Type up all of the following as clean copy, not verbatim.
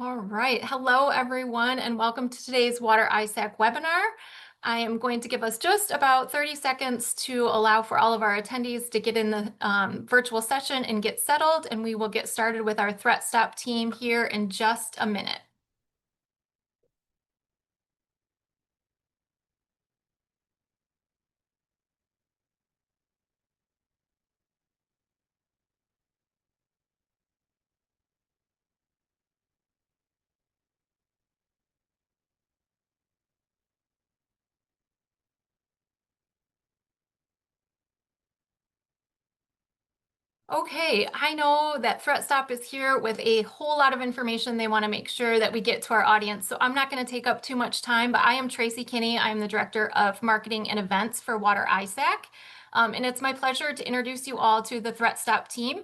All right. Hello, everyone, and welcome to today's Water ISAC webinar. I am going to give us just about 30 seconds to allow for all of our attendees to get in the virtual session and get settled, and we will get started with our ThreatSTOP team here in just a minute. Okay, I know that ThreatSTOP is here with a whole lot of information they want to make sure that we get to our audience, so I'm not going to take up too much time, but I am Tracy Kinney. I'm the Director of Marketing and Events for Water ISAC, and it's my pleasure to introduce you all to the ThreatSTOP team.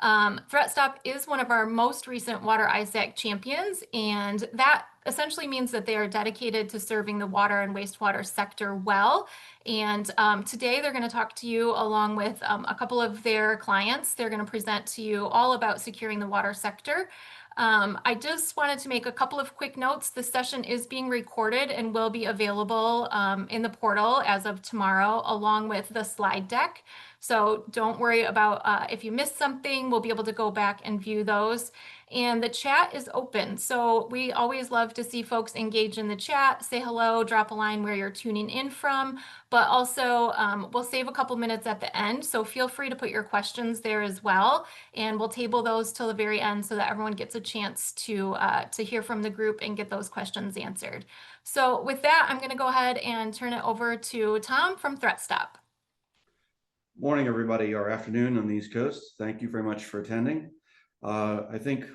ThreatSTOP is one of our most recent Water ISAC champions, and that essentially means that they are dedicated to serving the water and wastewater sector well. And today they're going to talk to you along with a couple of their clients. They're going to present to you all about securing the water sector. I just wanted to make a couple of quick notes. The session is being recorded and will be available in the portal as of tomorrow, along with the slide deck. So don't worry about if you missed something, we'll be able to go back and view those. And the chat is open. So we always love to see folks engage in the chat, say hello, drop a line where you're tuning in from, but also we'll save a couple minutes at the end. So feel free to put your questions there as well. And we'll table those till the very end so that everyone gets a chance to hear from the group and get those questions answered. So with that, I'm going to go ahead and turn it over to Tom from ThreatSTOP. Morning, everybody, or afternoon on the East Coast. Thank you very much for attending. I think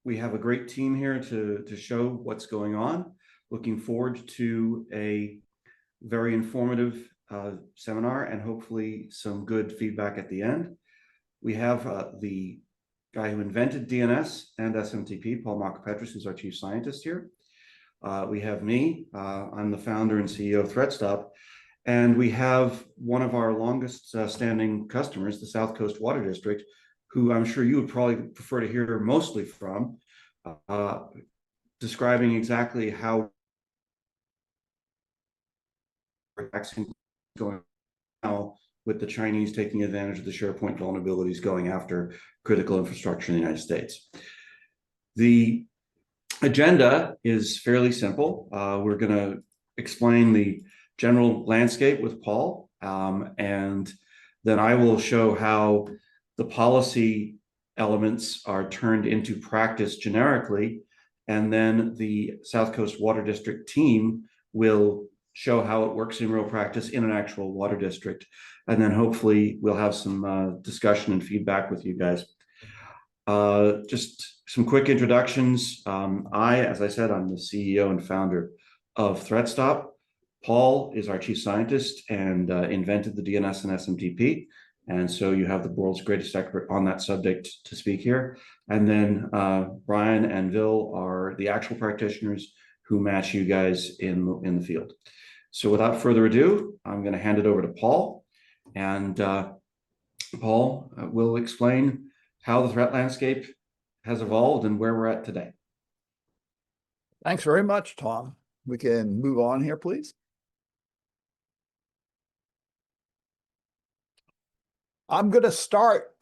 we have a great team here to show what's going on. Looking forward to a very informative seminar and hopefully some good feedback at the end. We have the guy who invented DNS and SMTP, Paul Makapetris, who's our chief scientist here. We have me. I'm the founder and CEO of ThreatSTOP. And we have one of our longest standing customers, the South Coast Water District, who I'm sure you would probably prefer to hear mostly from, describing exactly how vaccine going now with the Chinese taking advantage of the SharePoint vulnerabilities going after critical infrastructure in the United States. The agenda is fairly simple. We're going to explain the general landscape with Paul, and then I will show how the policy elements are turned into practice generically, and then the South Coast Water District team will show how it works in real practice in an actual water district, and then hopefully we'll have some discussion and feedback with you guys. Just some quick introductions. As I said, I'm the CEO and founder of ThreatSTOP. Paul is our chief scientist and invented the DNS and SMTP. And so you have the world's greatest expert on that subject to speak here. And then Brian and Vil are the actual practitioners who match you guys in the field. So without further ado, I'm going to hand it over to Paul. And Paul will explain how the threat landscape has evolved and where we're at today. Thanks very much, Tom. We can move on here, please. I'm going to start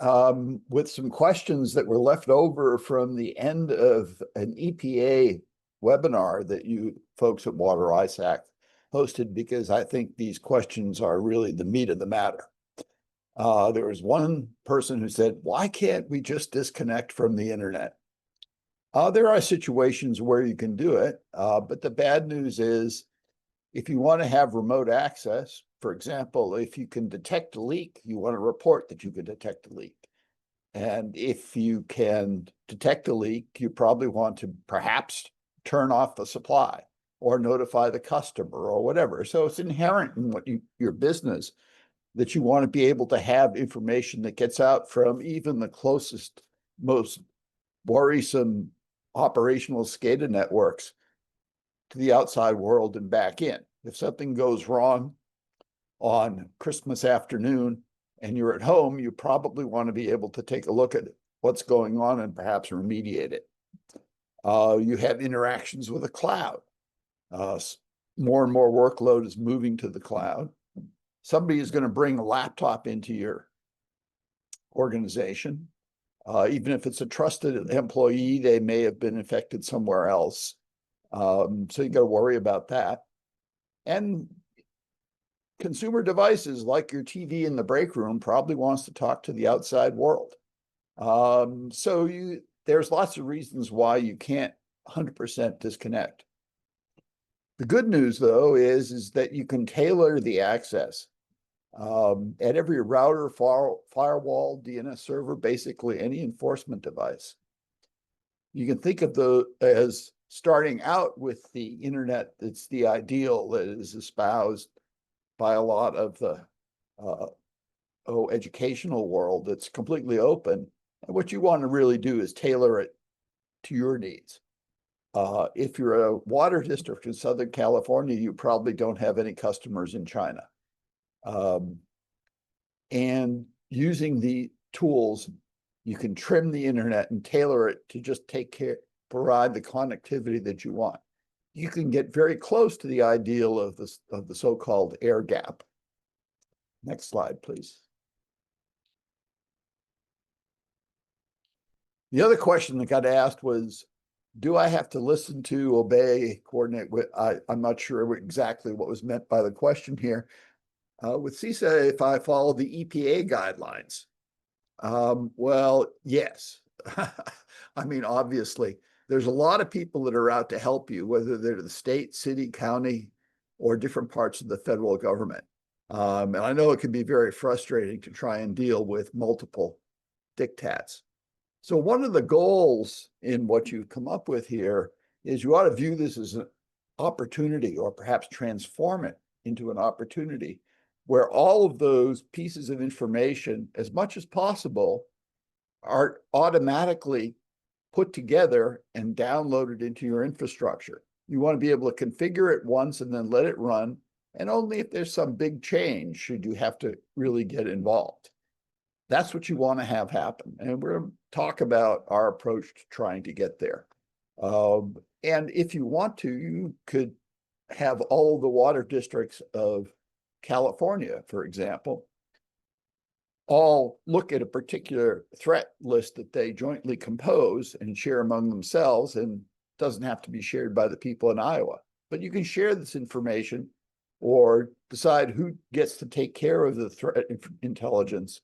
with some questions that were left over from the end of an EPA webinar that you folks at Water ISAC hosted, because I think these questions are really the meat of the matter. There was one person who said, why can't we just disconnect from the internet? There are situations where you can do it, but the bad news is if you want to have remote access, for example, if you can detect a leak, you want to report that you can detect a leak. And if you can detect a leak, you probably want to perhaps turn off the supply or notify the customer or whatever. So it's inherent in what your business that you want to be able to have information that gets out from even the closest, most worrisome operational SCADA networks to the outside world and back in. If something goes wrong on Christmas afternoon and you're at home, you probably want to be able to take a look at what's going on and perhaps remediate it. You have interactions with the cloud. More and more workload is moving to the cloud. Somebody is going to bring a laptop into your organization. Even if it's a trusted employee, they may have been infected somewhere else. So you got to worry about that. And consumer devices like your TV in the break room probably wants to talk to the outside world. There's lots of reasons why you can't 100% disconnect. The good news, though, is that you can tailor the access. At every router, firewall, DNS server, basically any enforcement device. You can think of as starting out with the internet. It's the ideal that is espoused by a lot of the educational world that's completely open. And what you want to really do is tailor it to your needs. If you're a water district in Southern California, you probably don't have any customers in China. And using the tools, you can trim the internet and tailor it to just provide the connectivity that you want. You can get very close to the ideal of the so-called air gap. Next slide, please. The other question that got asked was, do I have to listen to, obey, coordinate with? I'm not sure exactly what was meant by the question here. With CISA, if I follow the EPA guidelines, well, yes. I mean, obviously, there's a lot of people that are out to help you, whether they're the state, city, county, or different parts of the federal government. And I know it can be very frustrating to try and deal with multiple diktats. So one of the goals in what you've come up with here is you ought to view this as an opportunity, or perhaps transform it into an opportunity where all of those pieces of information, as much as possible, are automatically put together and downloaded into your infrastructure. You want to be able to configure it once and then let it run, and only if there's some big change should you have to really get involved. That's what you want to have happen. And we're going to talk about our approach to trying to get there. And if you want to, you could have all the water districts of California, for example, all look at a particular threat list that they jointly compose and share among themselves, and doesn't have to be shared by the people in Iowa. But you can share this information or decide who gets to take care of the threat intelligence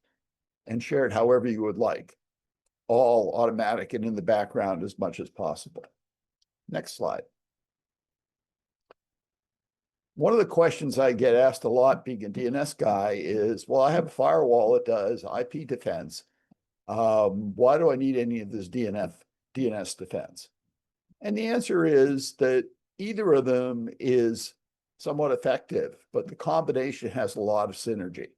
and share it however you would like, all automatic and in the background as much as possible. Next slide. One of the questions I get asked a lot being a DNS guy is, well, I have a firewall that does IP defense. Why do I need any of this DNS defense? And the answer is that either of them is somewhat effective, but the combination has a lot of synergy.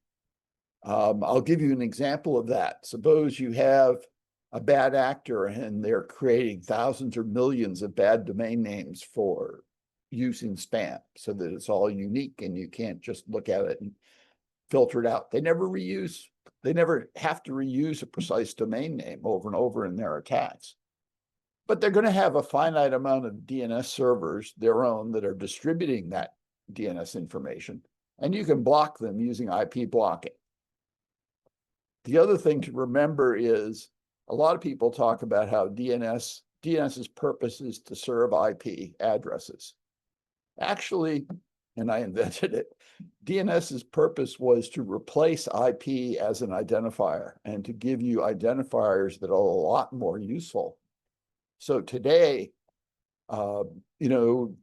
I'll give you an example of that. Suppose you have a bad actor and they're creating thousands or millions of bad domain names for using spam, so that it's all unique and you can't just look at it and filter it out. They never have to reuse a precise domain name over and over in their attacks. But they're going to have a finite amount of DNS servers, their own, that are distributing that DNS information, and you can block them using IP blocking. The other thing to remember is a lot of people talk about how DNS's purpose is to serve IP addresses. Actually, and I invented it, DNS's purpose was to replace IP as an identifier and to give you identifiers that are a lot more useful. So today, DNS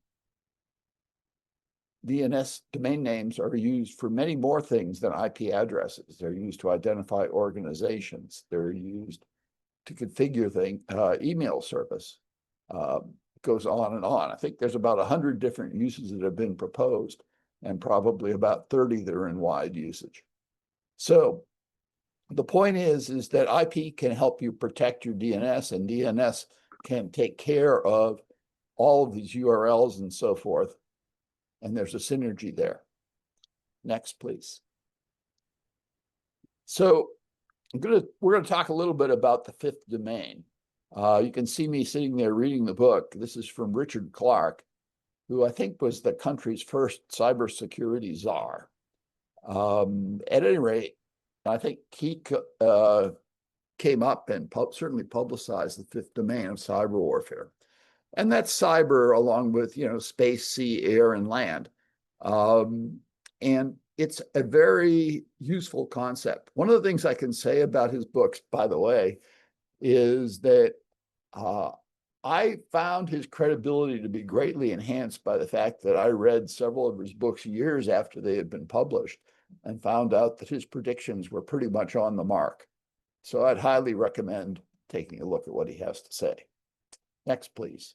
domain names are used for many more things than IP addresses. They're used to identify organizations. They're used to configure email service. Goes on and on. I think there's about 100 different uses that have been proposed, and probably about 30 that are in wide usage. So the point is that IP can help you protect your DNS, and DNS can take care of all of these URLs and so forth. And there's a synergy there. Next, please. So we're going to talk a little bit about the fifth domain. You can see me sitting there reading the book. This is from Richard Clarke, who I think was the country's first cybersecurity czar. At any rate, I think he came up and certainly publicized the fifth domain of cyber warfare. And that's cyber along with, space, sea, air, and land. And it's a very useful concept. One of the things I can say about his books, by the way, is that I found his credibility to be greatly enhanced by the fact that I read several of his books years after they had been published and found out that his predictions were pretty much on the mark. So I'd highly recommend taking a look at what he has to say. Next, please.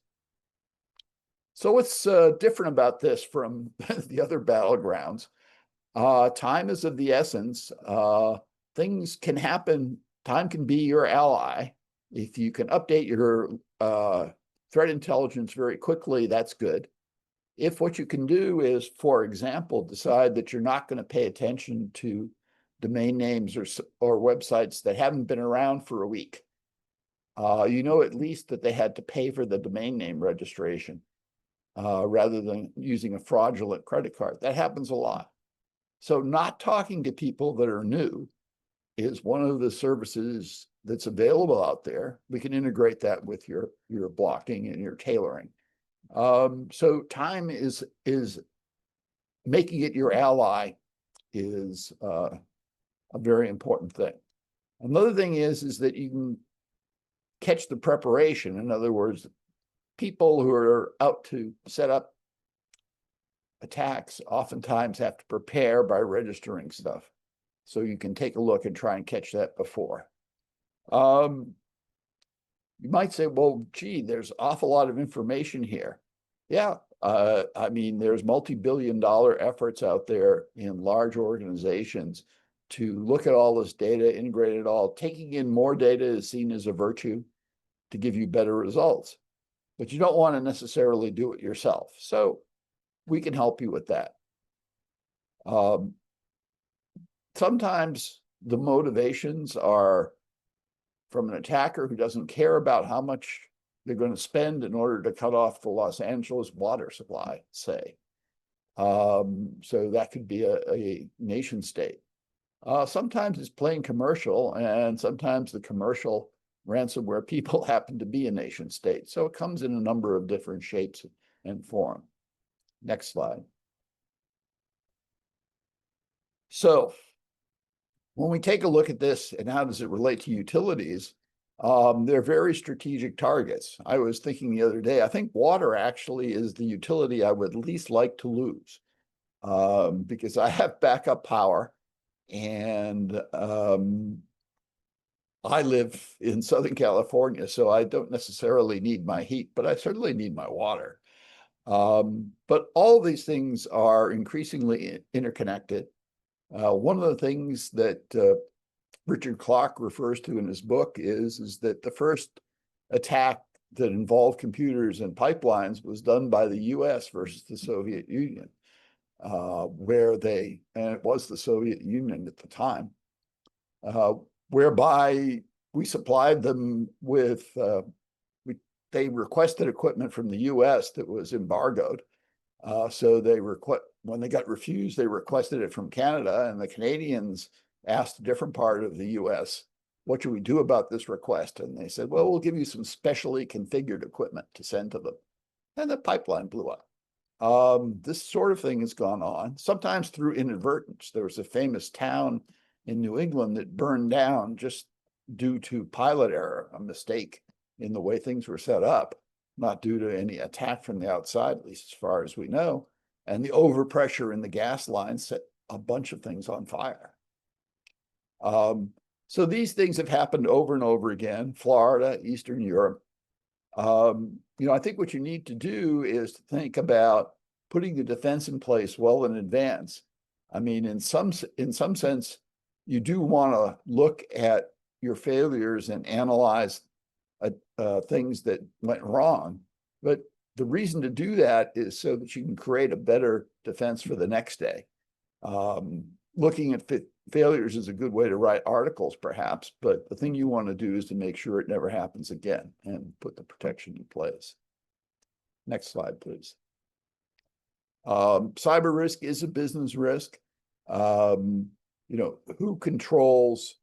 So what's different about this from the other battlegrounds? Time is of the essence. Things can happen. Time can be your ally. If you can update your threat intelligence very quickly, that's good. If what you can do is, for example, decide that you're not going to pay attention to domain names or websites that haven't been around for a week, at least that they had to pay for the domain name registration rather than using a fraudulent credit card. That happens a lot. So not talking to people that are new is one of the services that's available out there. We can integrate that with your blocking and your tailoring. So time is making it your ally is a very important thing. Another thing is that you can catch the preparation. In other words, people who are out to set up attacks oftentimes have to prepare by registering stuff. So you can take a look and try and catch that before. You might say, well, gee, there's an awful lot of information here. Yeah, there's multi-billion-dollar efforts out there in large organizations to look at all this data, integrate it all. Taking in more data is seen as a virtue to give you better results, but you don't want to necessarily do it yourself. So we can help you with that. Sometimes the motivations are from an attacker who doesn't care about how much they're going to spend in order to cut off the Los Angeles water supply, say. So that could be a nation state. Sometimes it's plain commercial, and sometimes the commercial ransomware people happen to be a nation state. So it comes in a number of different shapes and form. Next slide. So when we take a look at this and how does it relate to utilities, they're very strategic targets. I was thinking the other day, I think water actually is the utility I would least like to lose because I have backup power and I live in Southern California, so I don't necessarily need my heat, but I certainly need my water. But all these things are increasingly interconnected. One of the things that Richard Clarke refers to in his book is that the first attack that involved computers and pipelines was done by the US versus the Soviet Union, and it was the Soviet Union at the time, whereby we supplied them with, they requested equipment from the US that was embargoed. So when they got refused, they requested it from Canada, and the Canadians asked a different part of the US, what should we do about this request? And they said, well, we'll give you some specially configured equipment to send to them. And the pipeline blew up. This sort of thing has gone on, sometimes through inadvertence. There was a famous town in New England that burned down just due to pilot error, a mistake in the way things were set up, not due to any attack from the outside, at least as far as we know. And the overpressure in the gas line set a bunch of things on fire. So these things have happened over and over again, Florida, Eastern Europe. I think what you need to do is to think about putting the defense in place well in advance. I mean, in some sense, you do want to look at your failures and analyze things that went wrong. But the reason to do that is so that you can create a better defense for the next day. looking at failures is a good way to write articles, perhaps, but the thing you want to do is to make sure it never happens again and put the protection in place. Next slide, please. Cyber risk is a business risk. Who controls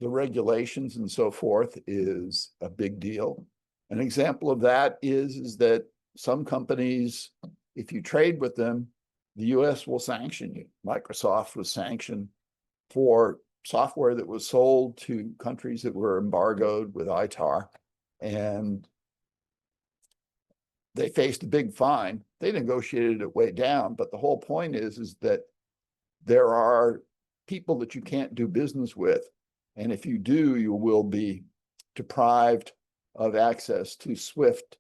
the regulations and so forth is a big deal. An example of that is that some companies, if you trade with them, the US will sanction you. Microsoft was sanctioned for software that was sold to countries that were embargoed with ITAR, and they faced a big fine. They negotiated it way down, but the whole point is that there are people that you can't do business with, and if you do, you will be deprived of access to SWIFT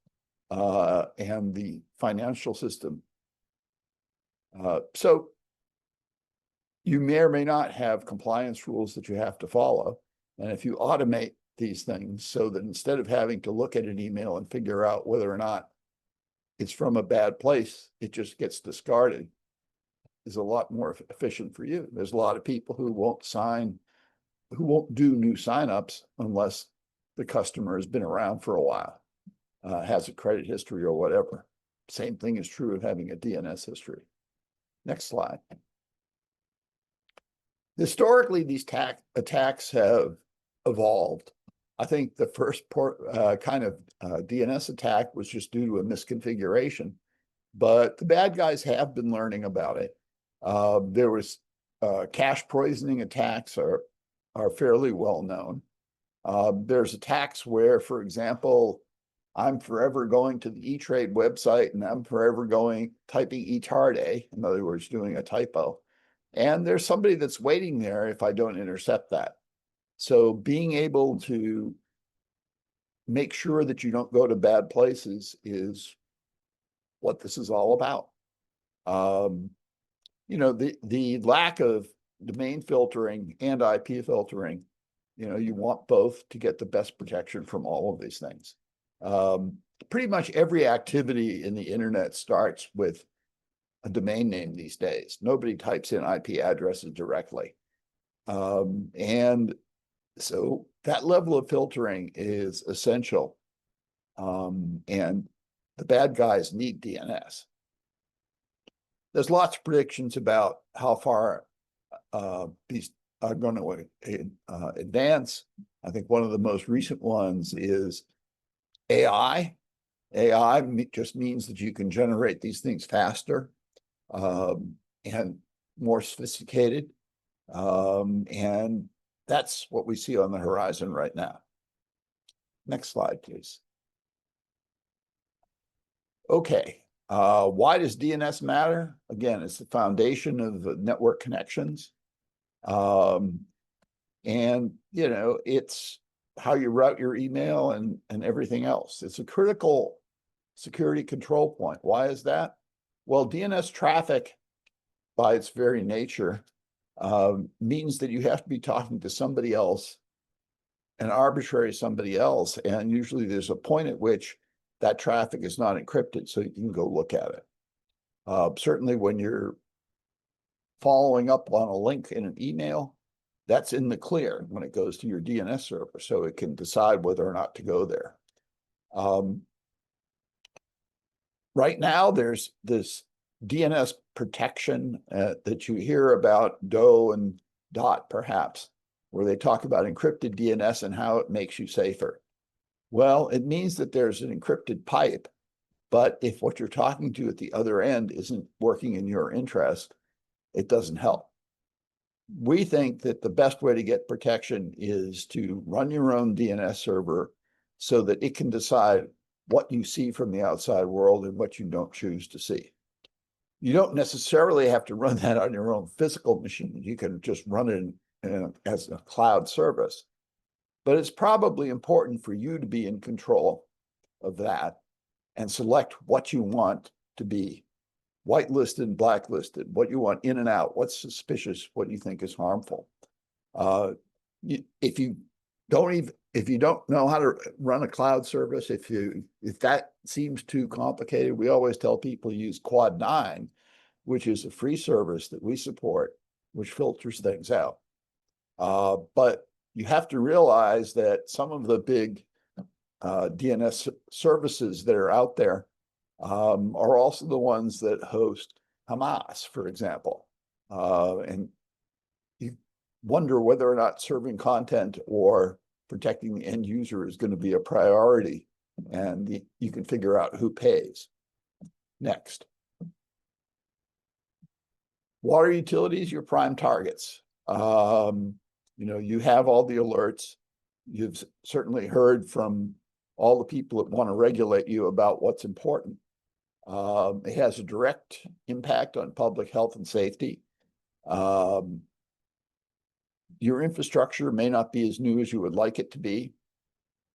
and the financial system. So you may or may not have compliance rules that you have to follow. And if you automate these things so that instead of having to look at an email and figure out whether or not it's from a bad place, it just gets discarded, is a lot more efficient for you. There's a lot of people who won't do new signups unless the customer has been around for a while, has a credit history or whatever. Same thing is true of having a DNS history. Next slide. Historically, these attacks have evolved. I think the first kind of DNS attack was just due to a misconfiguration, but the bad guys have been learning about it. There was cache poisoning attacks are fairly well known. There's attacks where, for example, I'm forever going to the E-Trade website and I'm forever typing eTarde, in other words, doing a typo. And there's somebody that's waiting there if I don't intercept that. So being able to make sure that you don't go to bad places is what this is all about. The lack of domain filtering and IP filtering, you want both to get the best protection from all of these things. Pretty much every activity in the internet starts with a domain name these days. Nobody types in IP addresses directly. And so that level of filtering is essential. And the bad guys need DNS. There's lots of predictions about how far these are going to advance. I think one of the most recent ones is AI. AI just means that you can generate these things faster and more sophisticated. And that's what we see on the horizon right now. Next slide, please. Okay, why does DNS matter? Again, it's the foundation of network connections. And, it's how you route your email and everything else. It's a critical security control point. Why is that? Well, DNS traffic, by its very nature, means that you have to be talking to somebody else, an arbitrary somebody else, and usually there's a point at which that traffic is not encrypted, so you can go look at it. Certainly when you're following up on a link in an email, that's in the clear when it goes to your DNS server, so it can decide whether or not to go there. Right now, there's this DNS protection that you hear about, Doe and Dot, perhaps, where they talk about encrypted DNS and how it makes you safer. Well, it means that there's an encrypted pipe, but if what you're talking to at the other end isn't working in your interest, it doesn't help. We think that the best way to get protection is to run your own DNS server so that it can decide what you see from the outside world and what you don't choose to see. You don't necessarily have to run that on your own physical machine. You can just run it as a cloud service. But it's probably important for you to be in control of that and select what you want to be whitelisted and blacklisted, what you want in and out, what's suspicious, what you think is harmful. If you don't know how to run a cloud service, if that seems too complicated, we always tell people use Quad 9, which is a free service that we support, which filters things out. But you have to realize that some of the big DNS services that are out there are also the ones that host Hamas, for example. And you wonder whether or not serving content or protecting the end user is going to be a priority, and you can figure out who pays. Next. Water utilities, your prime targets. You have all the alerts. You've certainly heard from all the people that want to regulate you about what's important. It has a direct impact on public health and safety. Your infrastructure may not be as new as you would like it to be.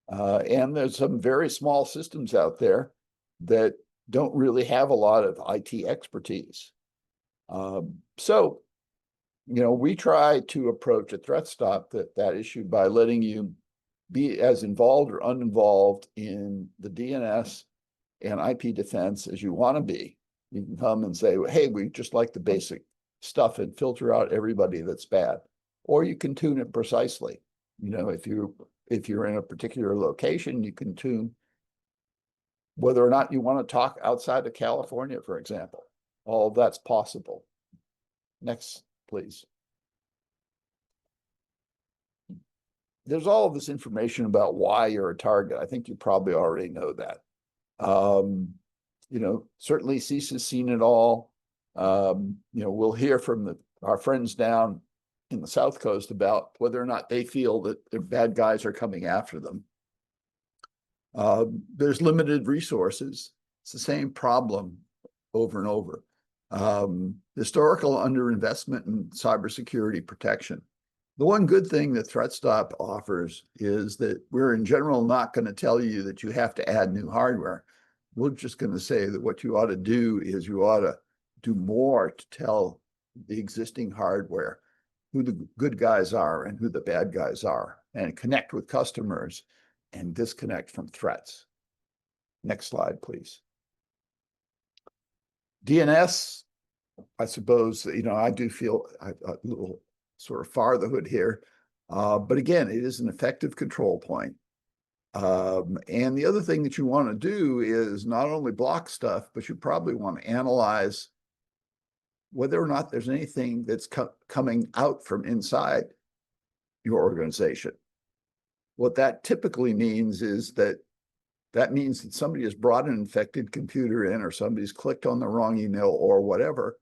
And there's some very small systems out there that don't really have a lot of IT expertise. So, we try to approach a ThreatSTOP that issue by letting you be as involved or uninvolved in the DNS and IP defense as you want to be. You can come and say, hey, we just like the basic stuff and filter out everybody that's bad. Or you can tune it precisely. If you're in a particular location, you can tune whether or not you want to talk outside of California, for example. All that's possible. Next, please. There's all of this information about why you're a target. I think you probably already know that. Certainly CISA has seen it all. We'll hear from our friends down in the South Coast about whether or not they feel that the bad guys are coming after them. There's limited resources. It's the same problem over and over. Historical underinvestment in cybersecurity protection. The one good thing that ThreatSTOP offers is that we're in general not going to tell you that you have to add new hardware. We're just going to say that what you ought to do is you ought to do more to tell the existing hardware who the good guys are and who the bad guys are, and connect with customers and disconnect from threats. Next slide, please. DNS, I suppose, I do feel a little sort of far the hood here. But again, it is an effective control point. And the other thing that you want to do is not only block stuff, but you probably want to analyze whether or not there's anything that's coming out from inside your organization. What that typically means is that means that somebody has brought an infected computer in, or somebody's clicked on the wrong email or whatever,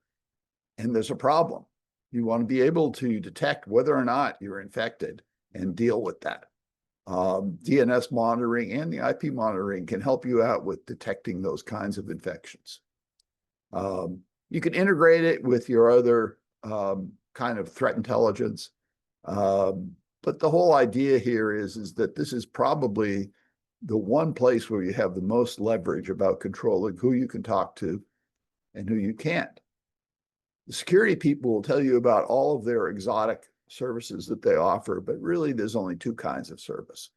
and there's a problem. You want to be able to detect whether or not you're infected and deal with that. DNS monitoring and the IP monitoring can help you out with detecting those kinds of infections. You can integrate it with your other kind of threat intelligence. But the whole idea here is that this is probably the one place where you have the most leverage about controlling who you can talk to and who you can't. The security people will tell you about all of their exotic services that they offer, but really there's only two kinds of service.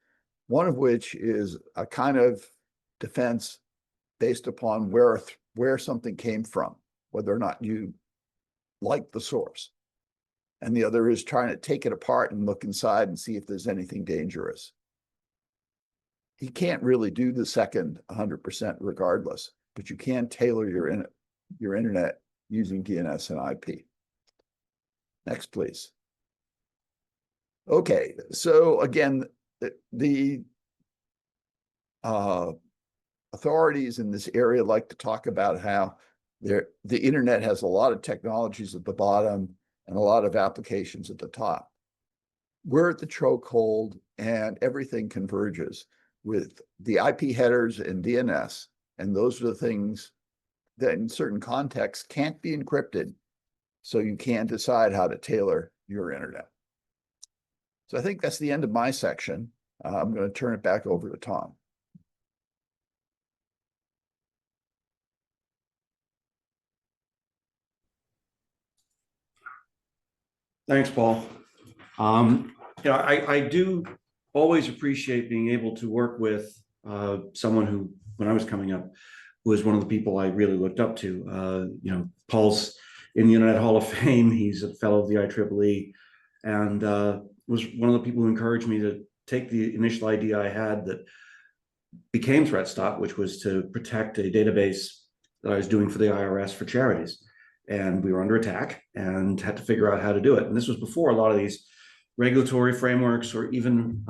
One of which is a kind of defense based upon where something came from, whether or not you like the source. And the other is trying to take it apart and look inside and see if there's anything dangerous. You can't really do the second 100% regardless, but you can tailor your internet using DNS and IP. Next, please. Okay, so again, the authorities in this area like to talk about how the internet has a lot of technologies at the bottom and a lot of applications at the top. We're at the chokehold, and everything converges with the IP headers and DNS, and those are the things that in certain contexts can't be encrypted, so you can decide how to tailor your internet. So I think that's the end of my section. I'm going to turn it back over to Tom. Thanks, Paul. I do always appreciate being able to work with someone who, when I was coming up, was one of the people I really looked up to. Paul's in the Internet Hall of Fame. He's a fellow of the IEEE, and was one of the people who encouraged me to take the initial idea I had that became ThreatSTOP, which was to protect a database that I was doing for the IRS for charities. And we were under attack and had to figure out how to do it. And this was before a lot of these regulatory frameworks or even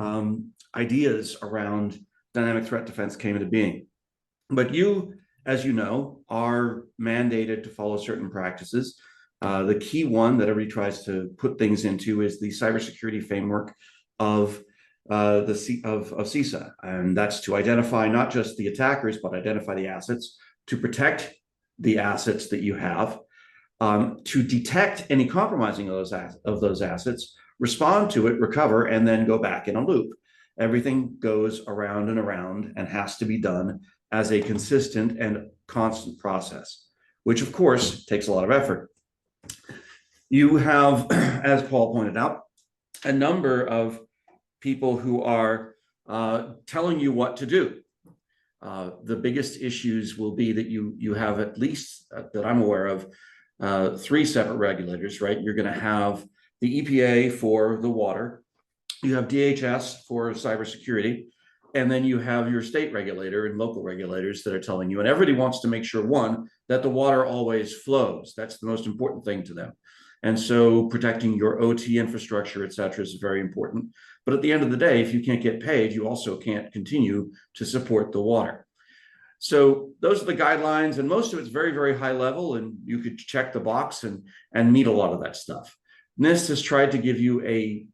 ideas around dynamic threat defense came into being. But you, as you know, are mandated to follow certain practices. The key one that everybody tries to put things into is the cybersecurity framework of CISA, and that's to identify not just the attackers, but identify the assets, to protect the assets that you have, to detect any compromising of those assets, respond to it, recover, and then go back in a loop. Everything goes around and has to be done as a consistent and constant process, which of course takes a lot of effort. You have, as Paul pointed out, a number of people who are telling you what to do. The biggest issues will be that you have, at least that I'm aware of, 3 separate regulators, right? You're going to have the EPA for the water, you have DHS for cybersecurity, and then you have your state regulator and local regulators that are telling you, and everybody wants to make sure, one, that the water always flows. That's the most important thing to them. And so protecting your OT infrastructure, et cetera, is very important. But at the end of the day, if you can't get paid, you also can't continue to support the water. So those are the guidelines, and most of it's very, very high level, and you could check the box and meet a lot of that stuff. NIST has tried to give you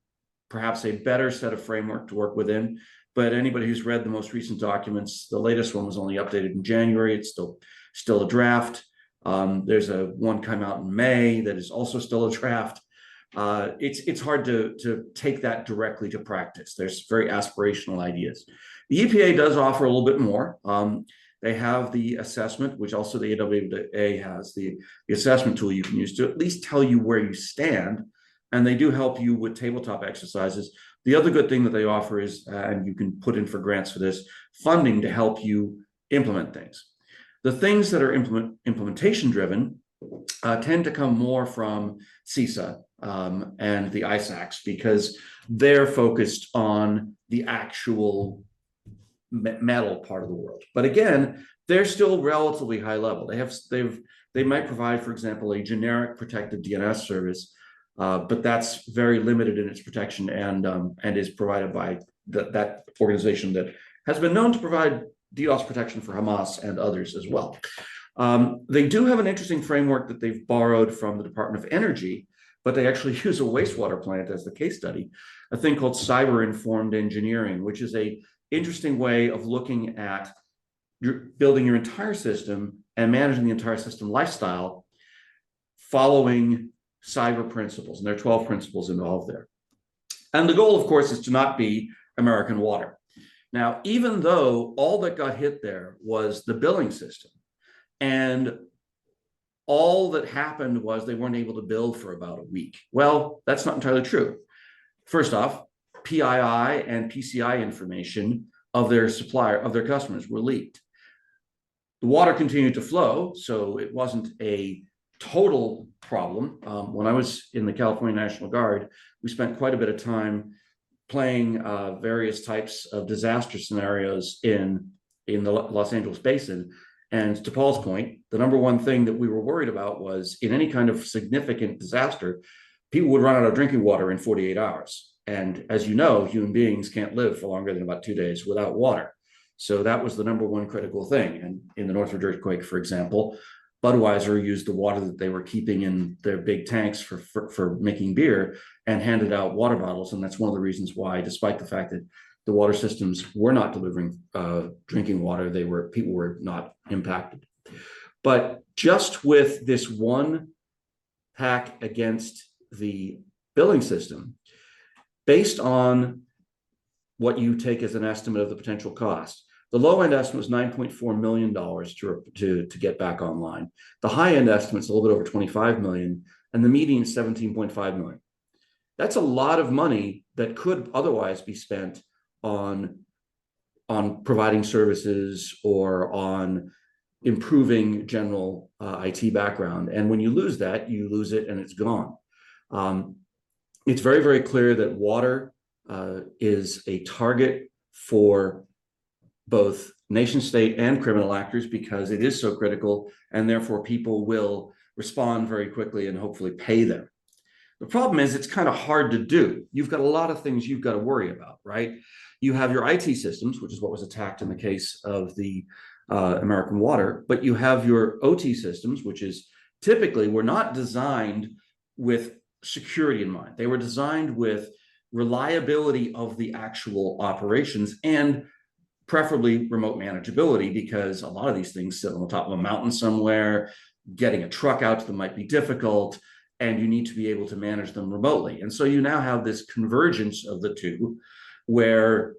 perhaps a better set of framework to work within, but anybody who's read the most recent documents, the latest one was only updated in January. It's still a draft. There's one come out in May that is also still a draft. It's hard to take that directly to practice. There's very aspirational ideas. The EPA does offer a little bit more. They have the assessment, which also the AWA has, the assessment tool you can use to at least tell you where you stand. And they do help you with tabletop exercises. The other good thing that they offer is, and you can put in for grants for this, funding to help you implement things. The things that are implementation driven tend to come more from CISA and the ISACs, because they're focused on the actual metal part of the world. But again, they're still relatively high level. They might provide, for example, a generic protected DNS service, but that's very limited in its protection and is provided by that organization that has been known to provide DDoS protection for Hamas and others as well. They do have an interesting framework that they've borrowed from the Department of Energy, but they actually use a wastewater plant as the case study, a thing called cyber-informed engineering, which is a interesting way of looking at building your entire system and managing the entire system lifestyle following cyber principles. And there are 12 principles involved there. And the goal, of course, is to not be American water. Now, even though all that got hit there was the billing system, and all that happened was they weren't able to bill for about a week. Well, that's not entirely true. First off, PII and PCI information of their supplier, of their customers, were leaked. The water continued to flow, so it wasn't a total problem. When I was in the California National Guard, we spent quite a bit of time playing various types of disaster scenarios in the Los Angeles basin. And to Paul's point, the number one thing that we were worried about was, in any kind of significant disaster, people would run out of drinking water in 48 hours. And as you know, human beings can't live for longer than about 2 days without water. So that was the number one critical thing. And in the Northridge earthquake, for example, Budweiser used the water that they were keeping in their big tanks for making beer and handed out water bottles. And that's one of the reasons why, despite the fact that the water systems were not delivering drinking water, people were not impacted. But just with this one hack against the billing system, based on what you take as an estimate of the potential cost, the low end estimate was $9.4 million to get back online. The high end estimate is a little bit over 25 million, and the median is 17.5 million. That's a lot of money that could otherwise be spent on providing services or on improving general IT background. And when you lose that, you lose it and it's gone. It's very, very clear that water is a target for both nation state and criminal actors because it is so critical, and therefore people will respond very quickly and hopefully pay them. The problem is it's kind of hard to do. You've got a lot of things you've got to worry about, right? You have your IT systems, which is what was attacked in the case of the American Water, but you have your OT systems, which is typically were not designed with security in mind. They were designed with reliability of the actual operations and preferably remote manageability, because a lot of these things sit on the top of a mountain somewhere. Getting a truck out to them might be difficult, and you need to be able to manage them remotely. And so you now have this convergence of the two, where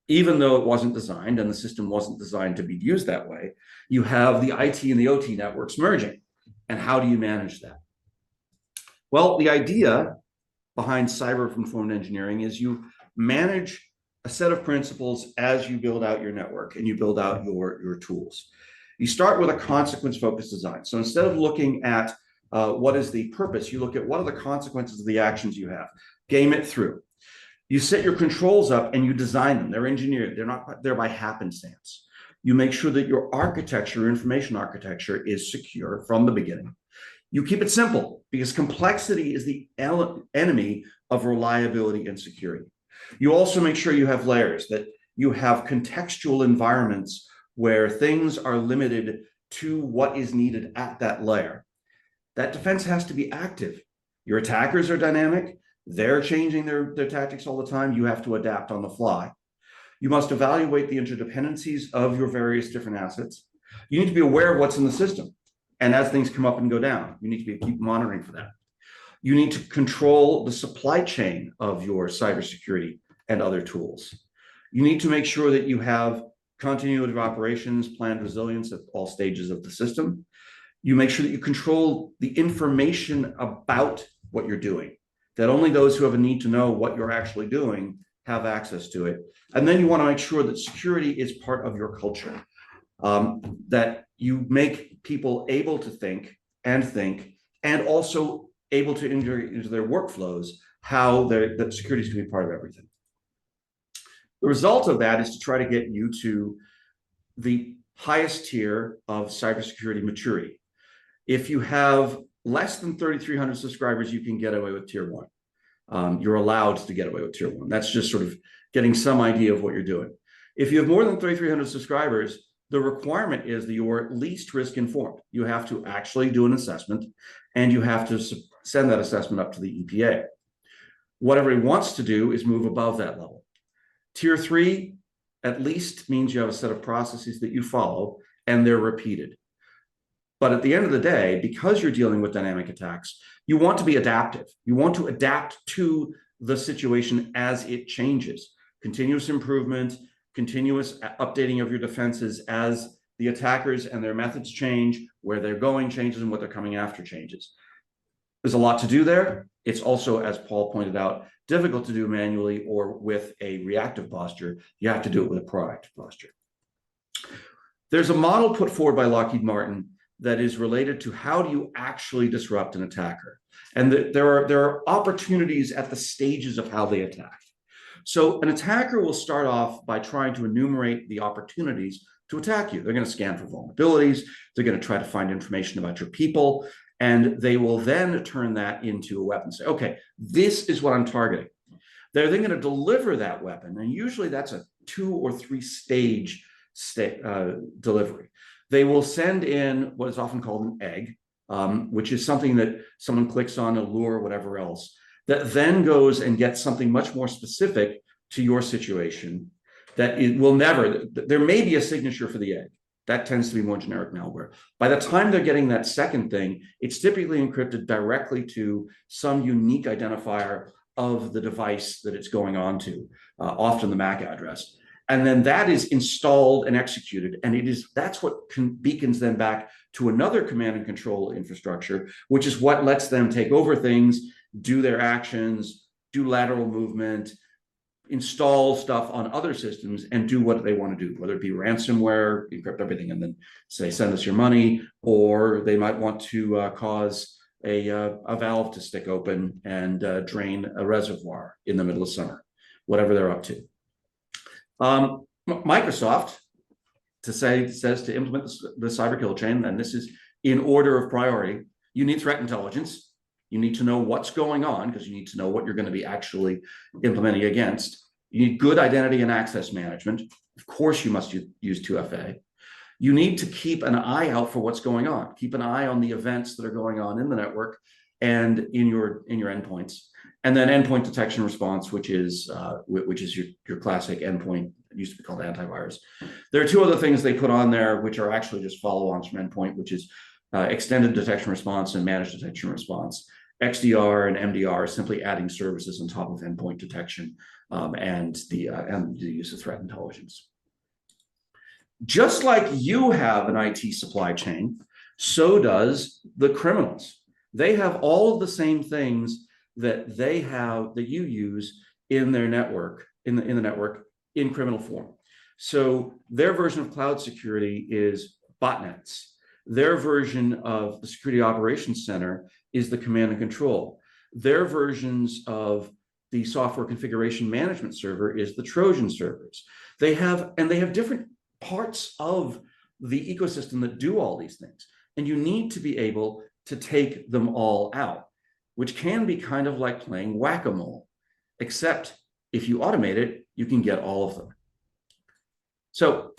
even though it wasn't designed and the system wasn't designed to be used that way, you have the IT and the OT networks merging. And how do you manage that? Well, the idea behind cyber-informed engineering is you manage a set of principles as you build out your network and you build out your tools. You start with a consequence-focused design. So instead of looking at what is the purpose, you look at what are the consequences of the actions you have. Game it through. You set your controls up and you design them. They're engineered. They're not there by happenstance. You make sure that your architecture, information architecture, is secure from the beginning. You keep it simple because complexity is the enemy of reliability and security. You also make sure you have layers, that you have contextual environments where things are limited to what is needed at that layer. That defense has to be active. Your attackers are dynamic. They're changing their tactics all the time. You have to adapt on the fly. You must evaluate the interdependencies of your various different assets. You need to be aware of what's in the system. And as things come up and go down, you need to keep monitoring for that. You need to control the supply chain of your cybersecurity and other tools. You need to make sure that you have continuity of operations, planned resilience at all stages of the system. You make sure that you control the information about what you're doing, that only those who have a need to know what you're actually doing have access to it. And then you want to make sure that security is part of your culture, that you make people able to think, and also able to integrate into their workflows how that security is going to be part of everything. The result of that is to try to get you to the highest tier of cybersecurity maturity. If you have less than 3,300 subscribers, you can get away with tier 1. You're allowed to get away with tier 1. That's just sort of getting some idea of what you're doing. If you have more than 3,300 subscribers, the requirement is that you are at least risk informed. You have to actually do an assessment, and you have to send that assessment up to the EPA. What everybody wants to do is move above that level. Tier 3 at least means you have a set of processes that you follow, and they're repeated. But at the end of the day, because you're dealing with dynamic attacks, you want to be adaptive. You want to adapt to the situation as it changes. Continuous improvement, continuous updating of your defenses as the attackers and their methods change, where they're going changes, and what they're coming after changes. There's a lot to do there. It's also, as Paul pointed out, difficult to do manually or with a reactive posture. You have to do it with a proactive posture. There's a model put forward by Lockheed Martin that is related to how do you actually disrupt an attacker. And there are opportunities at the stages of how they attack. So an attacker will start off by trying to enumerate the opportunities to attack you. They're going to scan for vulnerabilities. They're going to try to find information about your people. And they will then turn that into a weapon. Say, okay, this is what I'm targeting. They're then going to deliver that weapon. And usually that's a 2 or 3 stage delivery. They will send in what is often called an egg, which is something that someone clicks on, a lure, whatever else, that then goes and gets something much more specific to your situation that it will never, there may be a signature for the egg. That tends to be more generic malware. By the time they're getting that second thing, it's typically encrypted directly to some unique identifier of the device that it's going on to, often the MAC address. And then that is installed and executed. And that's what beacons them back to another command and control infrastructure, which is what lets them take over things, do their actions, do lateral movement, install stuff on other systems and do what they want to do, whether it be ransomware, encrypt everything, and then say, send us your money, or they might want to cause a valve to stick open and drain a reservoir in the middle of summer, whatever they're up to. Microsoft says to implement the cyber kill chain, and this is in order of priority. You need threat intelligence. You need to know what's going on because you need to know what you're going to be actually implementing against. You need good identity and access management. Of course, you must use 2FA. You need to keep an eye out for what's going on. Keep an eye on the events that are going on in the network and in your endpoints. And then endpoint detection response, which is your classic endpoint. It used to be called antivirus. There are two other things they put on there, which are actually just follow-ons from endpoint, which is extended detection response and managed detection response. XDR and MDR are simply adding services on top of endpoint detection and the use of threat intelligence. Just like you have an IT supply chain, so does the criminals. They have all of the same things that you use in their network, in the network, in criminal form. So their version of cloud security is botnets. Their version of the Security Operations Center is the command and control. Their versions of the software configuration management server is the Trojan servers. They have different parts of the ecosystem that do all these things. And you need to be able to take them all out, which can be kind of like playing whack-a-mole, except if you automate it, you can get all of them. So,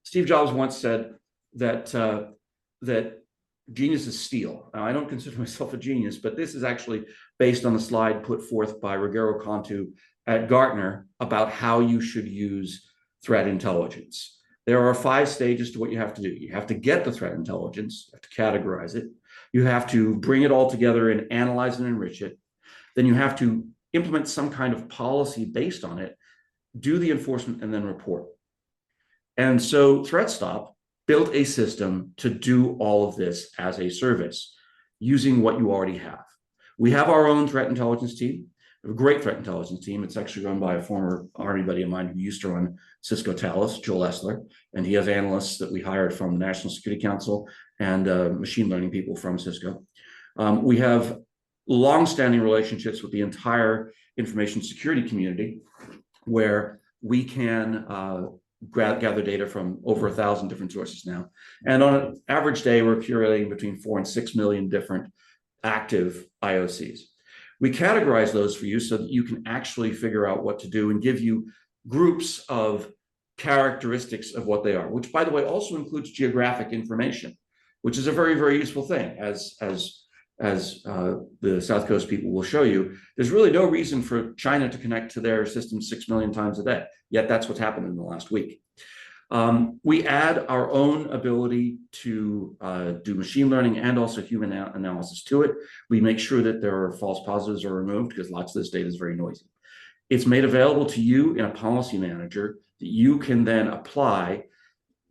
Steve Jobs once said that geniuses steal. Now, I don't consider myself a genius, but this is actually based on the slide put forth by Ruggero Cantu at Gartner about how you should use threat intelligence. There are 5 stages to what you have to do. You have to get the threat intelligence, you have to categorize it. You have to bring it all together and analyze and enrich it. Then you have to implement some kind of policy based on it, do the enforcement, and then report. And so ThreatSTOP built a system to do all of this as a service using what you already have. We have our own threat intelligence team, a great threat intelligence team. It's actually run by a former Army buddy of mine who used to run Cisco Talos, Joel Essler, and he has analysts that we hired from the National Security Council and machine learning people from Cisco. We have long-standing relationships with the entire information security community where we can gather data from over 1,000 different sources now. And on an average day, we're curating between 4 and 6 million different active IOCs. We categorize those for you so that you can actually figure out what to do and give you groups of characteristics of what they are, which, by the way, also includes geographic information, which is a very, very useful thing. As the South Coast people will show you, there's really no reason for China to connect to their system 6 million times a day. Yet that's what's happened in the last week. We add our own ability to do machine learning and also human analysis to it. We make sure that there are false positives are removed because lots of this data is very noisy. It's made available to you in a policy manager that you can then apply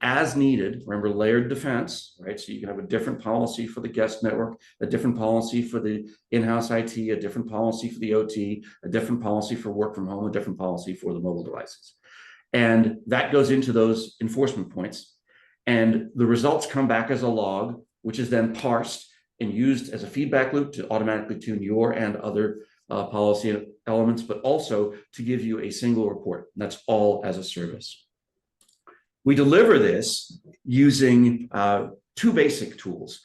as needed. Remember, layered defense, right? So you can have a different policy for the guest network, a different policy for the in-house IT, a different policy for the OT, a different policy for work from home, a different policy for the mobile devices. And that goes into those enforcement points. And the results come back as a log, which is then parsed and used as a feedback loop to automatically tune your and other policy elements, but also to give you a single report. And that's all as a service. We deliver this using 2 basic tools.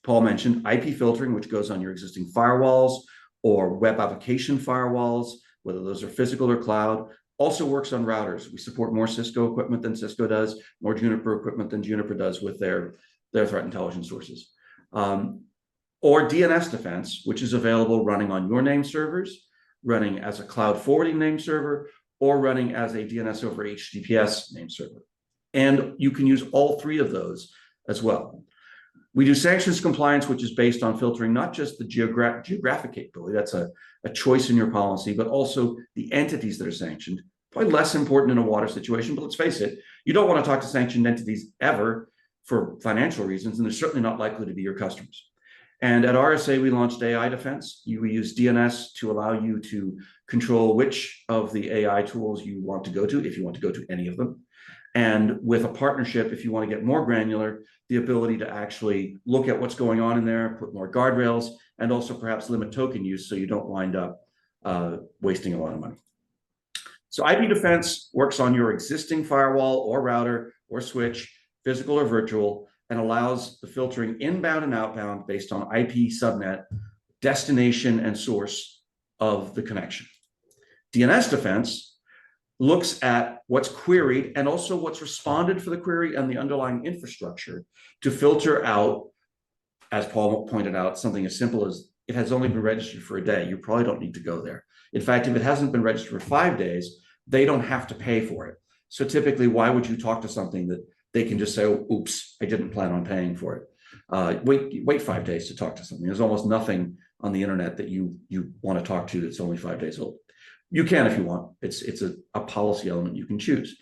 Paul mentioned IP filtering, which goes on your existing firewalls or web application firewalls, whether those are physical or cloud. Also works on routers. We support more Cisco equipment than Cisco does, more Juniper equipment than Juniper does with their threat intelligence sources. Or DNS defense, which is available running on your name servers, running as a cloud forwarding name server, or running as a DNS over HTTPS name server. And you can use all 3 of those as well. We do sanctions compliance, which is based on filtering not just the geographic capability, that's a choice in your policy, but also the entities that are sanctioned. Probably less important in a water situation, but let's face it, you don't want to talk to sanctioned entities ever for financial reasons, and they're certainly not likely to be your customers. And at RSA, we launched AI Defense. We use DNS to allow you to control which of the AI tools you want to go to, if you want to go to any of them. And with a partnership, if you want to get more granular, the ability to actually look at what's going on in there, put more guardrails, and also perhaps limit token use so you don't wind up wasting a lot of money. So IP Defense works on your existing firewall or router or switch, physical or virtual, and allows the filtering inbound and outbound based on IP subnet, destination, and source of the connection. DNS Defense looks at what's queried and also what's responded for the query and the underlying infrastructure to filter out, as Paul pointed out, something as simple as it has only been registered for a day. You probably don't need to go there. In fact, if it hasn't been registered for 5 days, they don't have to pay for it. So typically, why would you talk to something that they can just say, oh, oops, I didn't plan on paying for it. Wait 5 days to talk to something. There's almost nothing on the internet that you want to talk to that's only 5 days old. You can if you want. It's a policy element you can choose.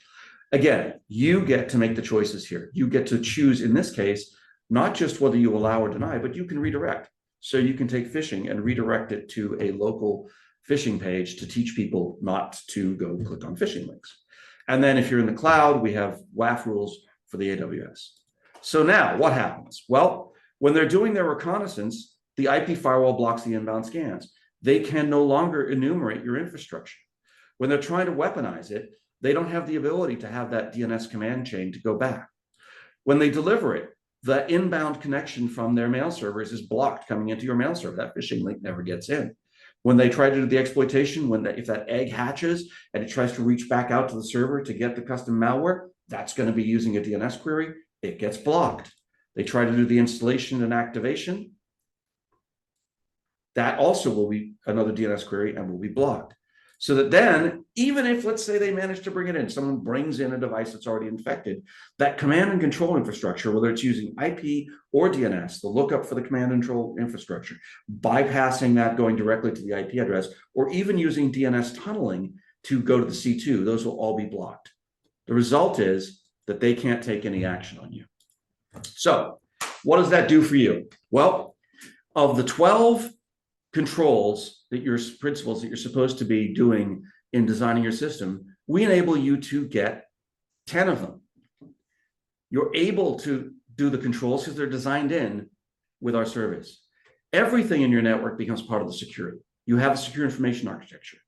Again, you get to make the choices here. You get to choose, in this case, not just whether you allow or deny, but you can redirect. So you can take phishing and redirect it to a local phishing page to teach people not to go click on phishing links. And then if you're in the cloud, we have WAF rules for the AWS. So now what happens? Well, when they're doing their reconnaissance, the IP firewall blocks the inbound scans. They can no longer enumerate your infrastructure. When they're trying to weaponize it, they don't have the ability to have that DNS command chain to go back. When they deliver it, the inbound connection from their mail servers is blocked coming into your mail server. That phishing link never gets in. When they try to do the exploitation, if that egg hatches and it tries to reach back out to the server to get the custom malware, that's going to be using a DNS query. It gets blocked. They try to do the installation and activation. That also will be another DNS query and will be blocked. So that then, even if, let's say, they manage to bring it in, someone brings in a device that's already infected, that command and control infrastructure, whether it's using IP or DNS, the lookup for the command and control infrastructure, bypassing that going directly to the IP address, or even using DNS tunneling to go to the C2, those will all be blocked. The result is that they can't take any action on you. So what does that do for you? Well, of the 12 controls that principles that you're supposed to be doing in designing your system, we enable you to get 10 of them. You're able to do the controls because they're designed in with our service. Everything in your network becomes part of the security. You have a secure information architecture.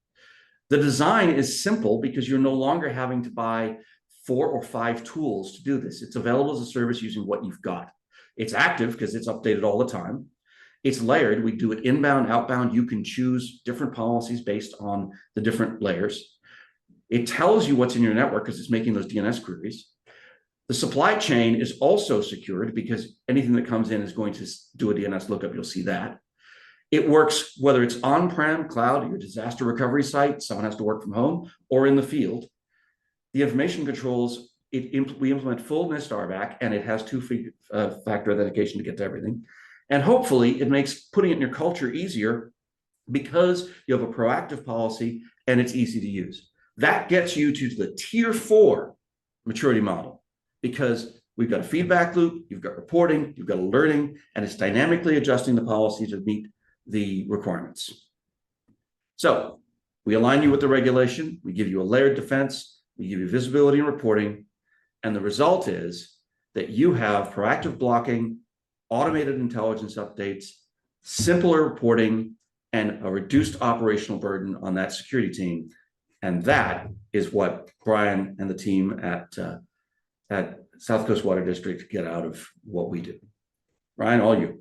The design is simple because you're no longer having to buy 4 or 5 tools to do this. It's available as a service using what you've got. It's active because it's updated all the time. It's layered. We do it inbound, outbound. You can choose different policies based on the different layers. It tells you what's in your network because it's making those DNS queries. The supply chain is also secured because anything that comes in is going to do a DNS lookup. You'll see that. It works whether it's on-prem, cloud, your disaster recovery site, someone has to work from home, or in the field. The information controls, we implement full NIST RBAC, and it has 2-factor authentication to get to everything. And hopefully it makes putting it in your culture easier because you have a proactive policy and it's easy to use. That gets you to the tier 4 maturity model because we've got a feedback loop, you've got reporting, you've got alerting, and it's dynamically adjusting the policy to meet the requirements. So we align you with the regulation, we give you a layered defense, we give you visibility and reporting, and the result is that you have proactive blocking, automated intelligence updates, simpler reporting, and a reduced operational burden on that security team. And that is what Brian and the team at South Coast Water District get out of what we do. Brian, all you.